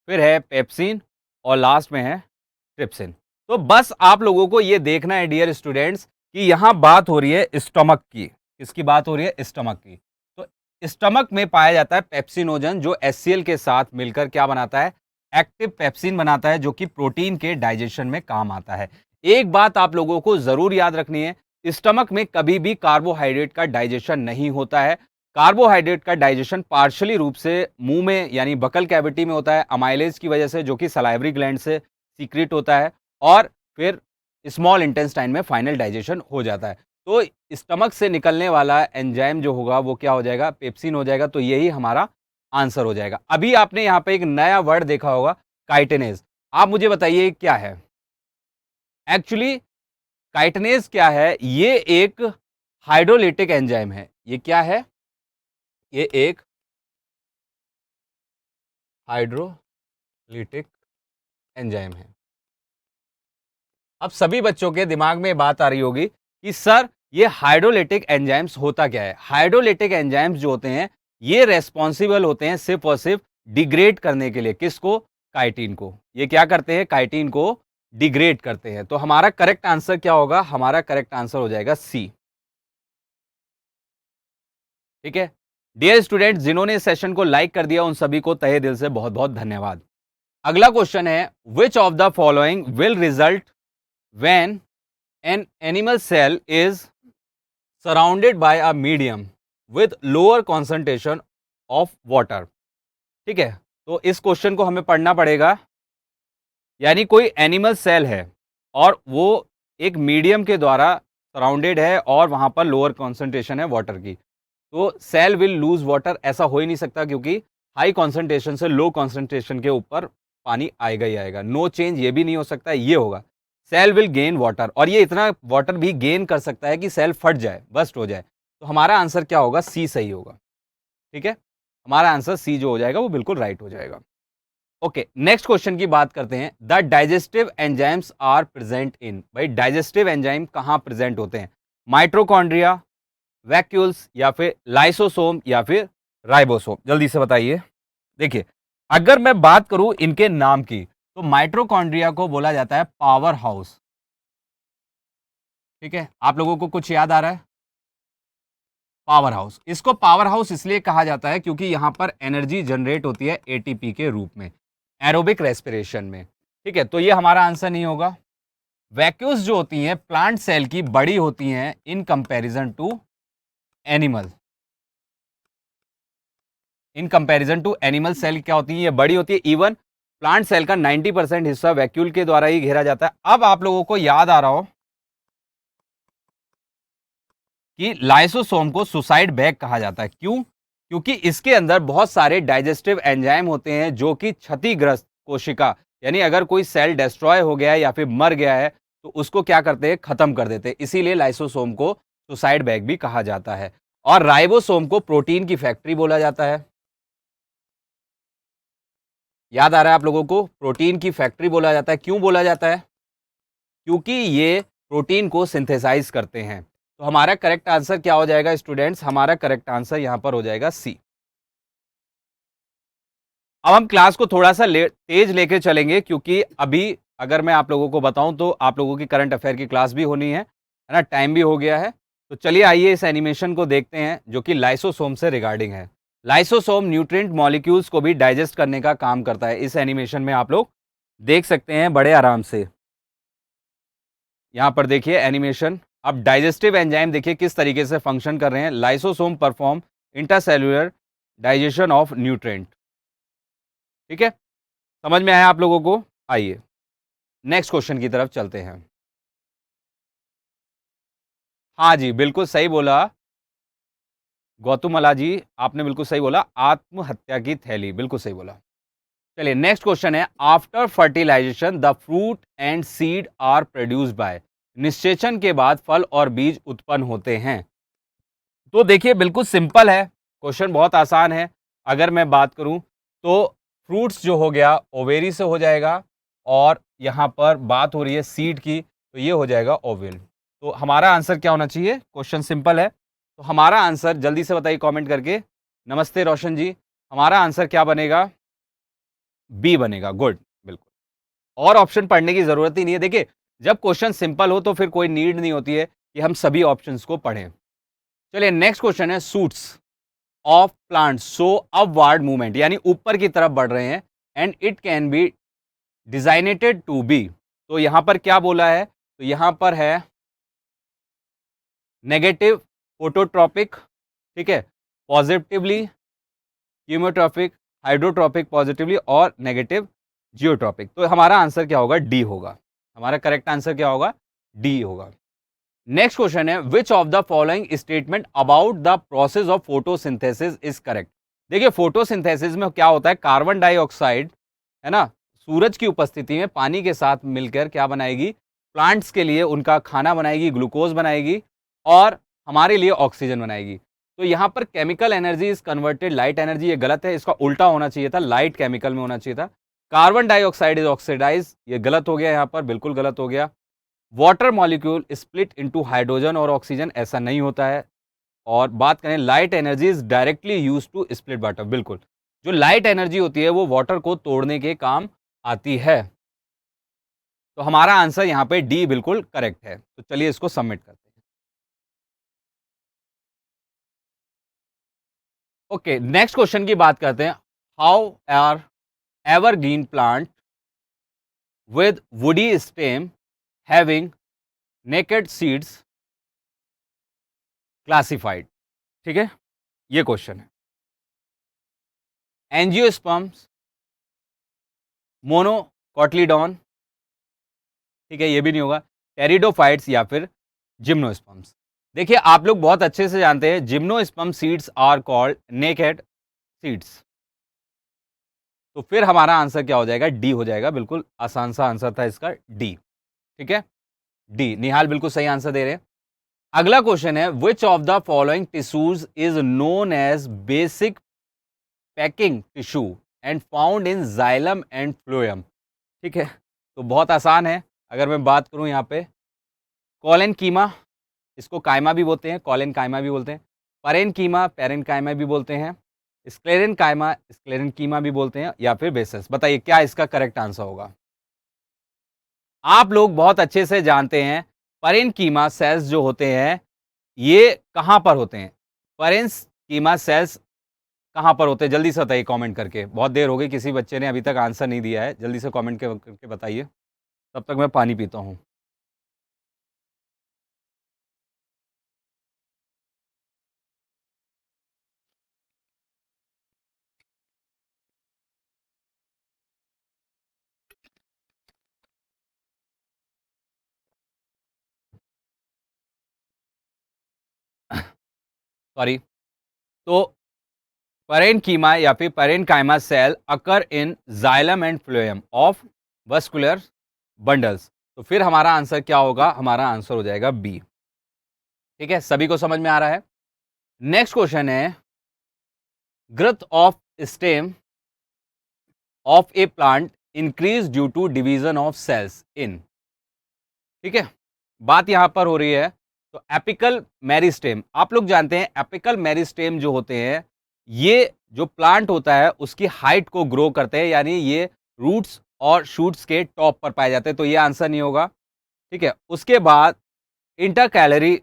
A: फिर है पेप्सिन और लास्ट में है ट्रिप्सिन। तो बस आप लोगों को ये देखना है डियर स्टूडेंट्स कि यहां बात हो रही है स्टमक की। किसकी बात हो रही है? स्टमक की। तो स्टमक में पाया जाता है पेप्सिनोजन, जो HCl के साथ मिलकर क्या बनाता है? एक्टिव पेप्सिन बनाता है, जो कि प्रोटीन के डाइजेशन में काम आता है। एक बात आप लोगों को जरूर याद रखनी है, स्टमक में कभी भी कार्बोहाइड्रेट का डाइजेशन नहीं होता है। कार्बोहाइड्रेट का डाइजेशन पार्शियली रूप से मुंह में यानी बकल कैविटी में होता है, अमाइलेज की वजह से, जो कि सलाइवरी ग्लैंड से सीक्रेट होता है, और फिर स्मॉल इंटेस्टाइन में फाइनल डाइजेशन हो जाता है। तो स्टमक से निकलने वाला एंजाइम जो होगा वो क्या हो जाएगा? पेप्सिन हो जाएगा। तो यही हमारा आंसर हो जाएगा। अभी आपने यहाँ पे एक नया वर्ड देखा होगा, काइटिनेज। आप मुझे बताइए क्या है एक्चुअली? काइटिनेज क्या है? ये एक हाइड्रोलिटिक एंजाइम है। ये क्या है? ये एक हाइड्रोलिटिक एंजाइम है। अब सभी बच्चों के दिमाग में बात आ रही होगी कि सर ये हाइड्रोलिटिक एंजाइम्स होता क्या है? हाइड्रोलिटिक एंजाइम्स जो होते हैं ये रेस्पॉन्सिबल होते हैं सिर्फ और सिर्फ डिग्रेड करने के लिए। किसको? काइटिन को। ये क्या करते हैं? काइटिन को डिग्रेड करते हैं। तो हमारा करेक्ट आंसर क्या होगा? हमारा करेक्ट आंसर हो जाएगा सी। ठीक है डियर स्टूडेंट, जिन्होंने इस सेशन को लाइक कर दिया उन सभी को तहे दिल से बहुत बहुत धन्यवाद। अगला क्वेश्चन है, which of the following will result when an animal cell is surrounded by a medium with lower concentration of water. ठीक है, तो इस क्वेश्चन को हमें पढ़ना पड़ेगा। यानी कोई एनिमल सेल है और वो एक मीडियम के द्वारा सराउंडेड है और वहां पर लोअर कॉन्सेंट्रेशन है वाटर की, तो सेल विल लूज वाटर। ऐसा हो ही नहीं सकता, क्योंकि हाई कॉन्सेंट्रेशन से लो कॉन्सेंट्रेशन के ऊपर पानी आएगा ही आएगा। नो चेंज ये भी नहीं हो सकता, ये होगा सेल विल गेन वाटर। और ये इतना वाटर भी गेन कर सकता है कि सेल फट जाए, बस्ट हो जाए। तो हमारा आंसर क्या होगा? सी सही होगा। ठीक है, हमारा आंसर सी जो हो जाएगा वो बिल्कुल राइट हो जाएगा। ओके, नेक्स्ट क्वेश्चन की बात करते हैं। The digestive enzymes are present in. भाई डाइजेस्टिव एंजाइम कहां प्रेजेंट होते हैं? माइट्रोकॉन्ड्रिया, वैक्यूल्स, या फिर लाइसोसोम, या फिर राइबोसोम? जल्दी से बताइए। देखिए, अगर मैं बात करूं इनके नाम की, तो माइट्रोकॉन्ड्रिया को बोला जाता है पावर हाउस। ठीक है, आप लोगों को कुछ याद आ रहा है? पावर हाउस, इसको पावर हाउस इसलिए कहा जाता है क्योंकि यहां पर एनर्जी जनरेट होती है एटीपी के रूप में, एरोबिक रेस्पिरेशन में। ठीक है, तो ये हमारा आंसर नहीं होगा। वैक्यूल्स जो होती हैं प्लांट सेल की, बड़ी होती हैं in comparison to animal. In comparison to animal cell क्या होती है? ये बड़ी होती है। इवन प्लांट सेल का 90% हिस्सा वैक्यूल के द्वारा ही घेरा जाता है। अब आप लोगों को याद आ रहा हो कि लाइसोसोम को सुसाइड बैग कहा जाता है। क्यों? क्योंकि इसके अंदर बहुत सारे डाइजेस्टिव एंजाइम होते हैं जो कि क्षतिग्रस्त कोशिका, यानी अगर कोई सेल डिस्ट्रॉय हो गया है या फिर मर गया है तो उसको क्या करते हैं? खत्म कर देते हैं। इसीलिए लाइसोसोम को सुसाइड बैग भी कहा जाता है। और राइबोसोम को प्रोटीन की फैक्ट्री बोला जाता है। याद आ रहा है आप लोगों को? प्रोटीन की फैक्ट्री बोला जाता है। क्यों बोला जाता है? क्योंकि ये प्रोटीन को सिंथेसाइज करते हैं। तो हमारा करेक्ट आंसर क्या हो जाएगा स्टूडेंट्स? हमारा करेक्ट आंसर यहां पर हो जाएगा सी। अब हम क्लास को थोड़ा सा तेज लेके चलेंगे, क्योंकि अभी अगर मैं आप लोगों को बताऊं तो आप लोगों की करंट अफेयर की क्लास भी होनी है ना? टाइम भी हो गया है। तो चलिए आइए इस एनिमेशन को देखते हैं जो कि लाइसोसोम से रिगार्डिंग है। लाइसोसोम न्यूट्रिएंट मॉलिक्यूल्स को भी डाइजेस्ट करने का काम करता है। इस एनिमेशन में आप लोग देख सकते हैं बड़े आराम से। यहां पर देखिए एनिमेशन। अब डाइजेस्टिव एंजाइम देखिए किस तरीके से फंक्शन कर रहे हैं। Lysosome perform intercellular digestion of nutrient. ठीक है, समझ में आया आप लोगों को? आइए नेक्स्ट क्वेश्चन की तरफ चलते हैं। हाँ जी, बिल्कुल सही बोला गौतमला जी, आपने बिल्कुल सही बोला। आत्महत्या की थैली, बिल्कुल सही बोला। चलिए नेक्स्ट क्वेश्चन है, after fertilization the fruit and seed are produced by. निषेचन के बाद फल और बीज उत्पन्न होते हैं। तो देखिए बिल्कुल सिंपल है, क्वेश्चन बहुत आसान है। अगर मैं बात करूं तो फ्रूट्स जो हो गया ओवेरी से हो जाएगा, और यहाँ पर बात हो रही है सीड की, तो ये हो जाएगा ओविल। तो हमारा आंसर क्या होना चाहिए? क्वेश्चन सिंपल है, तो हमारा आंसर जल्दी से बताइए कमेंट करके। नमस्ते रोशन जी, हमारा आंसर क्या बनेगा? बी बनेगा। गुड, बिल्कुल। और ऑप्शन पढ़ने की जरूरत ही नहीं है। देखिए, जब क्वेश्चन सिंपल हो तो फिर कोई नीड नहीं होती है कि हम सभी ऑप्शंस को पढ़ें। चलिए नेक्स्ट क्वेश्चन है, shoots of plant show upward movement, यानी ऊपर की तरफ बढ़ रहे हैं, and it can be designated to be. तो यहां पर क्या बोला है? तो यहां पर है नेगेटिव फोटोट्रॉपिक, ठीक है, पॉजिटिवली कीमोट्रॉपिक, हाइड्रोट्रॉपिक पॉजिटिवली, और नेगेटिव जियोट्रॉपिक। तो हमारा आंसर क्या होगा? डी होगा। हमारा करेक्ट आंसर क्या होगा? डी होगा। नेक्स्ट क्वेश्चन है, which of the following statement about the process of photosynthesis is correct. देखिए, फोटोसिंथेसिस में क्या होता है, कार्बन डाइऑक्साइड, है ना, सूरज की उपस्थिति में पानी के साथ मिलकर क्या बनाएगी? प्लांट्स के लिए उनका खाना बनाएगी, ग्लूकोज बनाएगी, और हमारे लिए ऑक्सीजन बनाएगी। तो यहां पर chemical energy is converted light energy, ये गलत है, इसका उल्टा होना चाहिए था, लाइट केमिकल में होना चाहिए था। कार्बन डाइऑक्साइड इज ऑक्सीडाइज, ये गलत हो गया, यहां पर बिल्कुल गलत हो गया। Water molecule split into hydrogen और ऑक्सीजन, ऐसा नहीं होता है। और बात करें light energy is directly use to split water, बिल्कुल, जो लाइट एनर्जी होती है वो वाटर को तोड़ने के काम आती है। तो हमारा आंसर यहाँ पे डी बिल्कुल करेक्ट है। तो चलिए इसको सबमिट करते हैं। ओके, नेक्स्ट क्वेश्चन की बात करते हैं। How are evergreen plant with woody stem having naked seeds classified? ठीक है, ये क्वेश्चन है। एंजियोस्पर्म्स, मोनोकॉटलीडॉन, ठीक है, ये भी नहीं होगा, टेरिडोफाइट्स, या फिर जिम्नोस्पर्म्स। देखिए, आप लोग बहुत अच्छे से जानते हैं gymnosperm seeds are called naked seeds. तो फिर हमारा आंसर क्या हो जाएगा? डी हो जाएगा। बिल्कुल आसान सा आंसर था इसका, डी। ठीक है, डी। निहाल बिल्कुल सही आंसर दे रहे हैं। अगला क्वेश्चन है, which of the following tissues is known as basic packing tissue and found in xylem and phloem? ठीक है, तो बहुत आसान है। अगर मैं बात करूं यहाँ पे, कॉलन कीमा, इसको कायमा भी बोलते हैं, कॉलन कायमा भी बोलते हैं, परेन कीमा, पेरेन कायमा भी बोलते हैं, स्क्लेरन कायमा, स्क्लेरन कीमा भी बोलते हैं, या फिर बेसस। बताइए क्या इसका करेक्ट आंसर होगा? आप लोग बहुत अच्छे से जानते हैं परेन कीमा सेल्स जो होते हैं ये कहां पर होते हैं? परेन कीमा सेल्स कहां पर होते हैं? जल्दी से बताइए कमेंट करके। बहुत देर हो गई, किसी बच्चे ने अभी तक आंसर नहीं दिया है, जल्दी से कमेंट करके बताइए, तब तक मैं पानी पीता हूं। सॉरी। तो parenchyma या फिर parenchyma cell occur in xylem and phloem of vascular bundles। तो फिर हमारा आंसर क्या होगा? हमारा आंसर हो जाएगा बी। ठीक है, सभी को समझ में आ रहा है? नेक्स्ट क्वेश्चन है, growth of stem of a plant increase due to division of cells in. ठीक है, बात यहां पर हो रही है, तो एपिकल मेरिस्टेम, आप लोग जानते हैं एपिकल मेरिस्टेम जो होते हैं ये जो प्लांट होता है उसकी हाइट को ग्रो करते हैं, यानी ये रूट्स और शूट्स के टॉप पर पाए जाते हैं, तो ये आंसर नहीं होगा। ठीक है, उसके बाद इंटर कैलोरी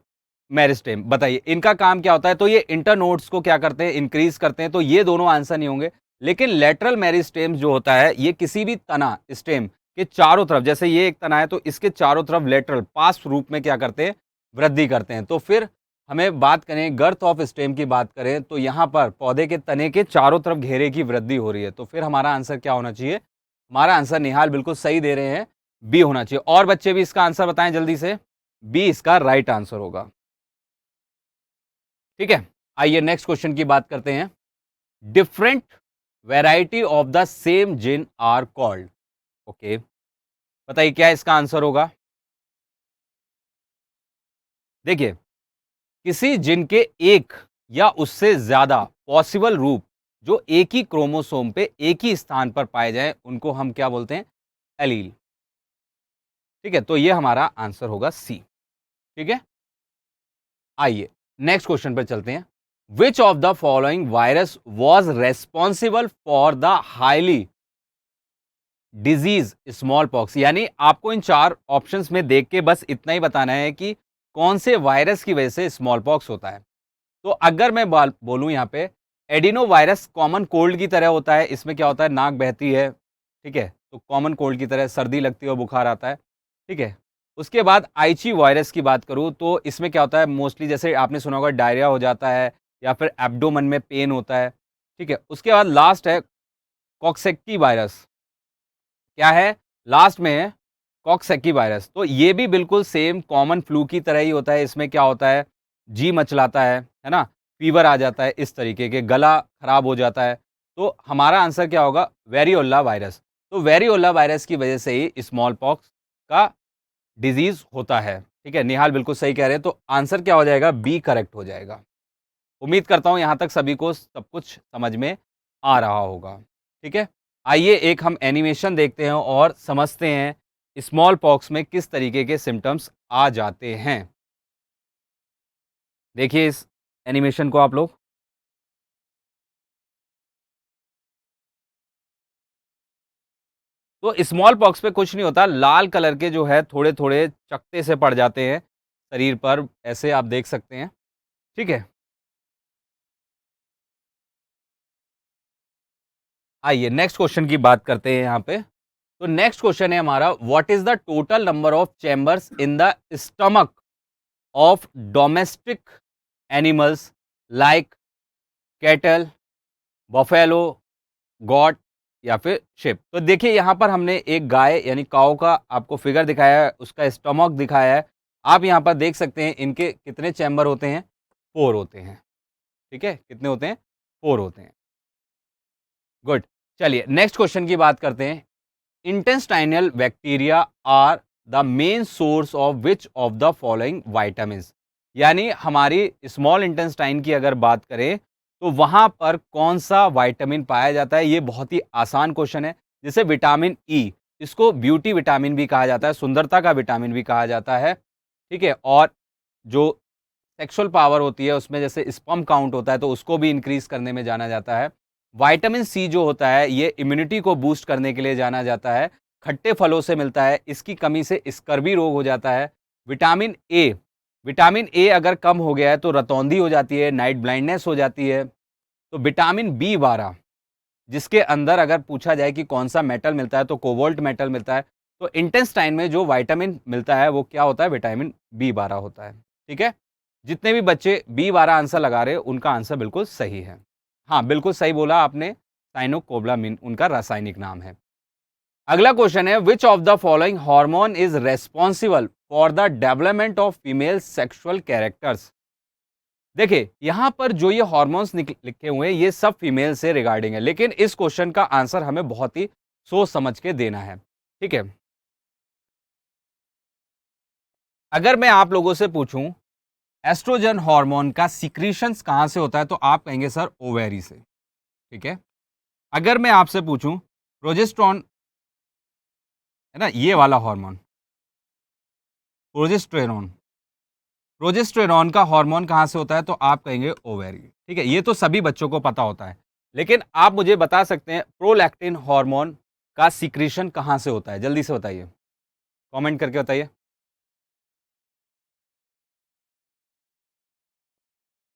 A: मेरिस्टेम, बताइए इनका काम क्या होता है? तो ये इंटरनोड्स को क्या करते हैं? इंक्रीज करते हैं, तो ये दोनों आंसर नहीं होंगे। लेकिन लेटरल मेरिस्टेम जो होता है ये किसी भी तना स्टेम के चारों तरफ, जैसे ये एक तना है तो इसके चारों तरफ लेटरल पास रूप में क्या करते हैं? वृद्धि करते हैं। तो फिर हमें बात करें गर्थ ऑफ स्टेम की बात करें तो यहां पर पौधे के तने के चारों तरफ घेरे की वृद्धि हो रही है। तो फिर हमारा आंसर क्या होना चाहिए? हमारा आंसर, निहाल बिल्कुल सही दे रहे हैं, बी होना चाहिए। और बच्चे भी इसका आंसर बताएं जल्दी से। बी इसका राइट आंसर होगा। ठीक है, आइए नेक्स्ट क्वेश्चन की बात करते हैं। Different variety of the same gene are called. Okay, बताइए क्या इसका आंसर होगा? देखिए, किसी जिन के एक या उससे ज्यादा पॉसिबल रूप जो एक ही क्रोमोसोम पे एक ही स्थान पर पाए जाएं उनको हम क्या बोलते हैं? एलील। ठीक है, तो ये हमारा आंसर होगा सी। ठीक है, आइए नेक्स्ट क्वेश्चन पर चलते हैं। Which of the following virus was responsible for the highly disease small pox? यानी आपको इन चार ऑप्शंस में देख के बस इतना ही बताना है कि कौन से वायरस की वजह से स्मॉल पॉक्स होता है। तो अगर मैं बोलूं यहाँ पे, एडिनो वायरस कॉमन कोल्ड की तरह होता है। इसमें क्या होता है? नाक बहती है, ठीक है, तो कॉमन कोल्ड की तरह सर्दी लगती है और बुखार आता है। ठीक है, उसके बाद आइची वायरस की बात करूं तो इसमें क्या होता है? मोस्टली जैसे आपने सुना होगा डायरिया हो जाता है या फिर एब्डोमन में पेन होता है। ठीक है, उसके बाद लास्ट है कॉक्सेक्की वायरस। क्या है लास्ट में? है कॉक्सेकी वायरस। तो ये भी बिल्कुल सेम कॉमन फ्लू की तरह ही होता है। इसमें क्या होता है? जी मचलाता है ना, फीवर आ जाता है, इस तरीके के गला खराब हो जाता है। तो हमारा आंसर क्या होगा? Variola virus. तो वेरियोला वायरस की वजह से ही स्मॉल पॉक्स का डिजीज होता है। ठीक है, निहाल बिल्कुल सही कह रहे हैं। तो आंसर क्या हो जाएगा? बी करेक्ट हो जाएगा। उम्मीद करता हूं यहां तक सभी को सब कुछ समझ में आ रहा होगा। ठीक है, आइए एक हम एनिमेशन देखते हैं और समझते हैं स्मॉल पॉक्स में किस तरीके के सिम्टम्स आ जाते हैं। देखिए इस एनिमेशन को आप लोग। तो स्मॉल पॉक्स पे कुछ नहीं होता, लाल कलर के जो है थोड़े थोड़े चकत्ते से पड़ जाते हैं शरीर पर, ऐसे आप देख सकते हैं। ठीक है, आइए नेक्स्ट क्वेश्चन की बात करते हैं यहाँ पे। तो नेक्स्ट क्वेश्चन है हमारा, what is the total number of chambers in the stomach of domestic animals like cattle, buffalo, got या फिर शिप? तो देखिए यहां पर हमने एक गाय यानी काऊ का आपको फिगर दिखाया है, उसका स्टमक दिखाया है। आप यहां पर देख सकते हैं इनके कितने चैम्बर होते हैं? 4 होते हैं। ठीक है, कितने होते हैं? 4 होते हैं। गुड, चलिए नेक्स्ट क्वेश्चन की बात करते हैं। Intestinal bacteria are the main source of which of the following vitamin? यानी हमारी स्मॉल इंटेस्टाइन की अगर बात करें तो वहां पर कौन सा विटामिन पाया जाता है? ये बहुत ही आसान क्वेश्चन है। जैसे विटामिन ई, इसको ब्यूटी विटामिन भी कहा जाता है, सुंदरता का विटामिन भी कहा जाता है। ठीक है, और जो सेक्सुअल पावर होती है उसमें जैसे स्पर्म काउंट होता है तो उसको भी इंक्रीज करने में जाना जाता है। विटामिन सी जो होता है ये इम्यूनिटी को बूस्ट करने के लिए जाना जाता है। खट्टे फलों से मिलता है, इसकी कमी से स्कर्वी रोग हो जाता है। विटामिन ए, विटामिन ए अगर कम हो गया है तो रतौंधी हो जाती है, नाइट ब्लाइंडनेस हो जाती है। तो विटामिन बी 12, जिसके अंदर अगर पूछा जाए कि कौन सा मेटल मिलता है तो कोबाल्ट मेटल मिलता है। तो इंटेस्टाइन में जो विटामिन मिलता है वो क्या होता है? विटामिन बी 12 होता है। ठीक है, जितने भी बच्चे बी 12 आंसर लगा रहे हैं उनका आंसर बिल्कुल सही है। हाँ बिल्कुल सही बोला आपने, साइनोकोब्लामिन उनका रासायनिक नाम है। अगला क्वेश्चन है, which of the following hormone is responsible for the development of female sexual characters? देखिए यहां पर जो ये हॉर्मोन्स लिखे हुए हैं ये सब फीमेल से रिगार्डिंग है, लेकिन इस क्वेश्चन का आंसर हमें बहुत ही सोच समझ के देना है। ठीक है, अगर मैं आप लोगों से पूछूं एस्ट्रोजन हार्मोन का सीक्रेशंस कहां से होता है तो आप कहेंगे सर ओवेरी से। ठीक है, अगर मैं आपसे पूछूं प्रोजेस्ट्रॉन, है ना ये वाला हार्मोन, प्रोजेस्टेरोन, प्रोजेस्टेरोन का हार्मोन कहां से होता है तो आप कहेंगे ओवेरी। ठीक है, ये तो सभी बच्चों को पता होता है, लेकिन आप मुझे बता सकते हैं प्रोलैक्टिन हार्मोन का सीक्रेशन कहां से होता है? जल्दी से बताइए, कमेंट करके बताइए।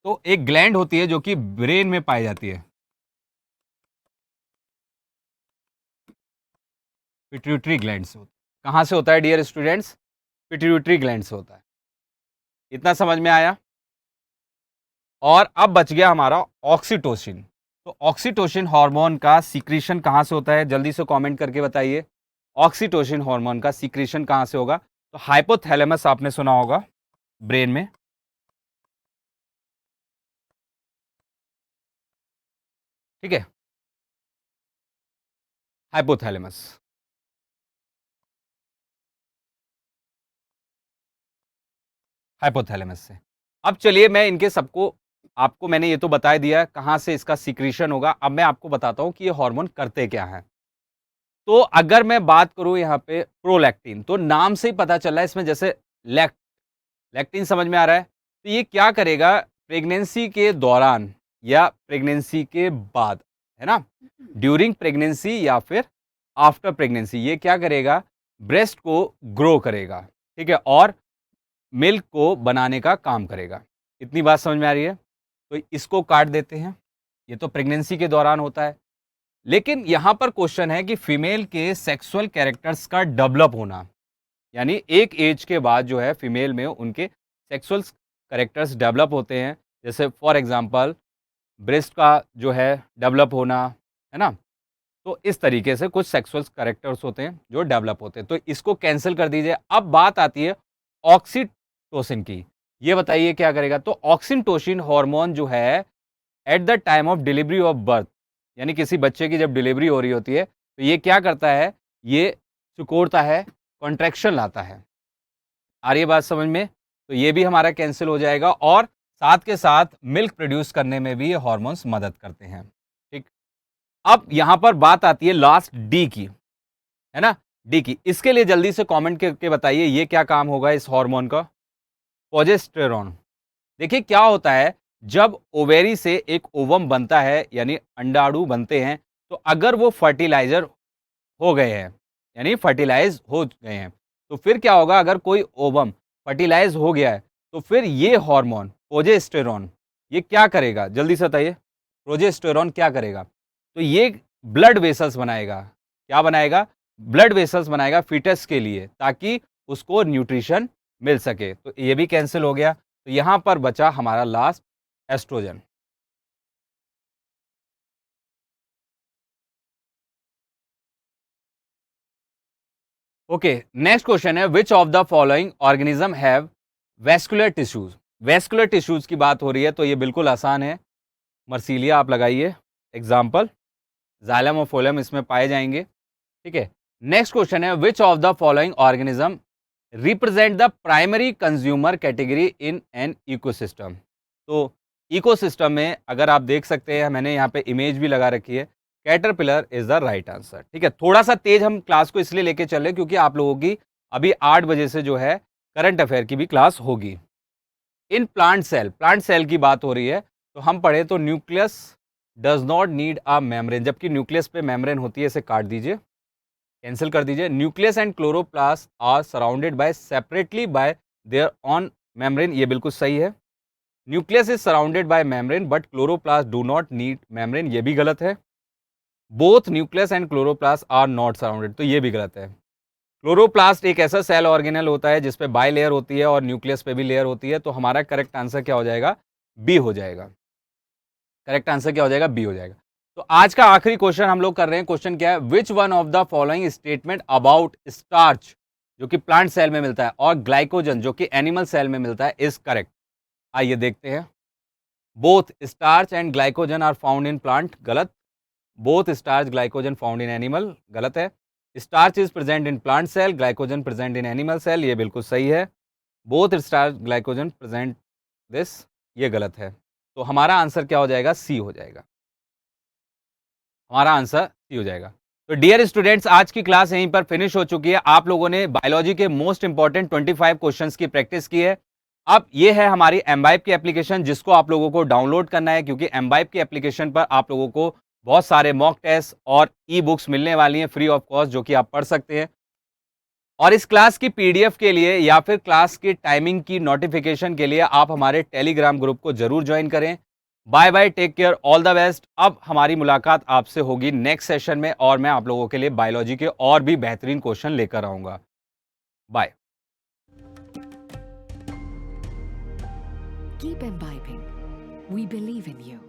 A: तो एक ग्लैंड होती है जो कि ब्रेन में पाई जाती है, पिट्यूटरी ग्लैंड से होता है। कहां से होता है डियर स्टूडेंट्स? पिट्यूटरी ग्लैंड से होता है। इतना समझ में आया? और अब बच गया हमारा ऑक्सीटोसिन। तो ऑक्सीटोसिन हार्मोन का सीक्रेशन कहां से होता है? जल्दी से कमेंट करके बताइए, ऑक्सीटोसिन हार्मोन का सीक्रेशन कहां से होगा? तो हाइपोथैलेमस आपने सुना होगा, ब्रेन में। ठीक है, हाइपोथैलेमस। हाइपोथैलेमस से। अब चलिए मैं इनके सबको आपको मैंने ये तो बता दिया कहाँ से इसका सीक्रेशन होगा। अब मैं आपको बताता हूँ कि ये हार्मोन करते क्या हैं। तो अगर मैं बात करूँ यहाँ पे प्रोलैक्टिन, तो नाम से ही पता चल रहा है इसमें, जैसे लैक्टिन समझ में आ रहा है। तो ये क्या करेगा प्रेगनेंसी के दौरान या प्रेगनेंसी के बाद, है ना, ड्यूरिंग प्रेगनेंसी या फिर आफ्टर प्रेगनेंसी, ये क्या करेगा ब्रेस्ट को ग्रो करेगा, ठीक है, और मिल्क को बनाने का काम करेगा। इतनी बात समझ में आ रही है? तो इसको काट देते हैं। ये तो प्रेगनेंसी के दौरान होता है। लेकिन यहां पर क्वेश्चन है कि फीमेल के सेक्सुअल कैरेक्टर्स का डेवलप होना, यानी एक एज के बाद जो है फीमेल में उनके सेक्सुअल कैरेक्टर्स डेवलप होते हैं। जैसे फॉर एग्जांपल ब्रेस्ट का जो है डेवलप होना, है ना। तो इस तरीके से कुछ सेक्सुअल कैरेक्टर्स होते हैं जो डेवलप होते हैं। तो इसको कैंसिल कर दीजिए। अब बात आती है ऑक्सीटोसिन की। ये बताइए क्या करेगा। तो ऑक्सीटोसिन हार्मोन जो है at the time of delivery of birth, यानी किसी बच्चे की जब डिलीवरी हो रही होती है तो ये क्या करता है, ये सिकोड़ता है, कॉन्ट्रैक्शन लाता है। आ रही है बात समझ में? तो ये भी हमारा कैंसिल हो जाएगा और साथ के साथ मिल्क प्रोड्यूस करने में भी ये हॉर्मोन्स मदद करते हैं। ठीक। अब यहां पर बात आती है लास्ट डी की, है ना, डी की। इसके लिए जल्दी से कमेंट करके बताइए ये क्या काम होगा इस हार्मोन का। प्रोजेस्टेरॉन। देखिए क्या होता है, जब ओवेरी से एक ओवम बनता है यानी अंडाणु बनते हैं, तो अगर वो फर्टिलाइजर हो गए हैं यानी फर्टिलाइज हो गए हैं, तो फिर क्या होगा, अगर कोई ओवम फर्टिलाइज हो गया है तो फिर ये हार्मोन प्रोजेस्टेरॉन ये क्या करेगा, जल्दी से बताइए। प्रोजेस्टेरॉन क्या करेगा, तो ये ब्लड वेसल्स बनाएगा। क्या बनाएगा, ब्लड वेसल्स बनाएगा फीटस के लिए, ताकि उसको न्यूट्रिशन मिल सके। तो ये भी कैंसिल हो गया। तो यहां पर बचा हमारा last estrogen. Okay, next question है which of the following organism have vascular tissues. Vascular tissues की बात हो रही है तो ये बिल्कुल आसान है। मर्सीलिया आप लगाइए एग्जाम्पल, जाइलम और फोलम इसमें पाए जाएंगे। ठीक है। नेक्स्ट क्वेश्चन है which of the following organism represent the primary consumer category in an ecosystem. तो इकोसिस्टम में अगर आप देख सकते हैं, मैंने यहाँ पे इमेज भी लगा रखी है, caterpillar is the right answer. ठीक है, थोड़ा सा तेज हम क्लास को इसलिए लेके चल रहे क्योंकि आप लोगों की अभी 8 बजे से जो है करंट अफेयर की भी क्लास होगी। इन प्लांट सेल की बात हो रही है, तो हम पढ़े तो nucleus does not need a membrane, जबकि न्यूक्लियस पे मेम्ब्रेन होती है, इसे काट दीजिए, कैंसिल कर दीजिए। Nucleus and chloroplast are surrounded by separately by their own membrane, ये बिल्कुल सही है। Nucleus is surrounded by membrane but chloroplast do not need membrane, ये भी गलत है। Both nucleus and chloroplast are not surrounded, तो ये भी गलत है। क्लोरोप्लास्ट एक ऐसा सेल ऑर्गेनल होता है जिसपे बाई लेयर होती है और न्यूक्लियस पे भी लेयर होती है। तो हमारा करेक्ट आंसर क्या हो जाएगा, बी हो जाएगा। करेक्ट आंसर क्या हो जाएगा, बी हो जाएगा। तो आज का आखिरी क्वेश्चन हम लोग कर रहे हैं। क्वेश्चन क्या है, which one of the following statement about starch जो कि प्लांट सेल में मिलता है और ग्लाइकोजन जो कि एनिमल सेल में मिलता है इज करेक्ट। आइए देखते हैं। Both starch and glycogen are found in plant, गलत। Both starch glycogen found in animal, गलत है। Starch is present in plant cell, glycogen present in animal cell, ये बिल्कुल सही है। Both starch glycogen present this, ये गलत है। तो हमारा आंसर क्या हो जाएगा, सी हो जाएगा। हमारा आंसर सी हो जाएगा। तो डियर स्टूडेंट्स, आज की क्लास यहीं पर फिनिश हो चुकी है। आप लोगों ने बायोलॉजी के मोस्ट इंपॉर्टेंट 25 क्वेश्चंस की प्रैक्टिस की है। अब ये है हमारी एमबाइब की एप्लीकेशन, जिसको आप लोगों को डाउनलोड करना है, क्योंकि एमबाइब की एप्लीकेशन पर आप लोगों को बहुत सारे मॉक टेस्ट और ई बुक्स मिलने वाली हैं फ्री ऑफ कॉस्ट, जो कि आप पढ़ सकते हैं। और इस क्लास की पीडीएफ के लिए या फिर क्लास की टाइमिंग की नोटिफिकेशन के लिए आप हमारे टेलीग्राम ग्रुप को जरूर ज्वाइन करें। Bye bye, take care, all the best. अब हमारी मुलाकात आपसे होगी नेक्स्ट सेशन में और मैं आप लोगों के लिए बायोलॉजी के और भी बेहतरीन क्वेश्चन लेकर आऊंगा। Bye.
B: Keep imbibing. We believe in you.